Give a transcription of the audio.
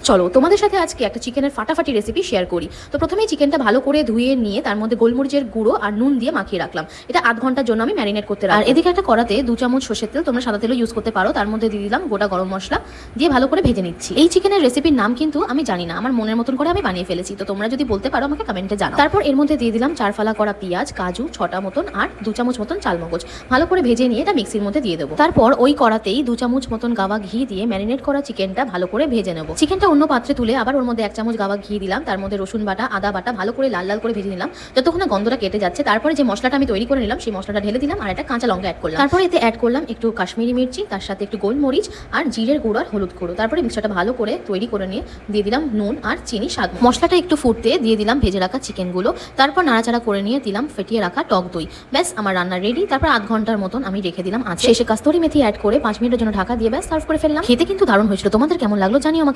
চলো তোমাদের সাথে আজকে একটা চিকেনের ফাটাফাটি রেসিপি শেয়ার করি। তো প্রথমেই চিকেনটা ভালো করে ধুয়ে নিয়ে তার মধ্যে গোলমরিচের গুঁড়ো আর নুন দিয়ে মাখিয়ে রাখলাম। এটা আধ ঘন্টার জন্য আমি ম্যারিনেট করতে রাখলাম। আর এদিকে একটা কড়াতে 2 চামচ সর্ষের তেল, তোমরা সাদা তেলও ইউজ করতে পারো, তার মধ্যে দিয়ে দিলাম গোটা গরম মশলা, দিয়ে ভালো করে ভেজে নিচ্ছি। এই চিকেনের রেসিপির নাম কিন্তু আমি জানি না, আমার মনের মতন করে আমি বানিয়ে ফেলেছি। তো তোমরা যদি বলতে পারো আমাকে কমেন্টে জানাও। তারপর এর মধ্যে দিয়ে দিলাম 4 ফালা করা পেঁয়াজ, কাজু 6টা মতন আর 2 চামচ মতন চালমগজ। ভালো করে ভেজে নিয়ে এটা মিক্সির মধ্যে দিয়ে দেবো। তারপর ওই কড়াতেই 2 চামচ মতন গাওয়া ঘি দিয়ে ম্যারিনেট করা চিকেনটা ভালো করে ভেজে নেবো। চিকেনটা অন্য পাত্রে তুলে আবার ওর মধ্যে 1 চামচ গাওয়া ঘি দিলাম, তার মধ্যে রসুন বাটা, আদা বাটা ভালো করে লাল লাল করে ভেজে নিলাম যতক্ষণ না গন্ধটা কেটে যাচ্ছে। তারপরে যে মশলাটা আমি তৈরি করে নিলাম সেই মশলাটা ঢেলে দিলাম আর একটা কাঁচা লঙ্কা অ্যাড করলাম। তারপরে এতে অ্যাড করলাম একটু কাশ্মীরি মির্চি, তার সাথে একটু গোলমরিচ আর জিরের গুঁড়ো আর হলুদ গুঁড়ো। তারপরে মিক্সচারটা ভালো করে তৈরি করে নিয়ে দিয়ে দিলাম নুন আর চিনি স্বাদ। মশলাটা একটু ফুটতে দিয়ে দিলাম ভেজে রাখা চিকেনগুলো, তারপর নাড়াচাড়া করে নিয়ে দিলাম ফেটিয়ে রাখা টক দই। ব্যাস আমার রান্না রেডি। তারপর আধ ঘন্টার মতন আমি রেখে দিলাম। শেষে কাস্তুরি মেথি অ্যাড করে 5 মিনিটের জন্য ঢাকা দিয়ে ব্যাস সার্ভ করে ফেললাম। খেতে কিন্তু দারুণ হয়েছিল। তোমাদের কেমন লাগলো জানিও আমাকে।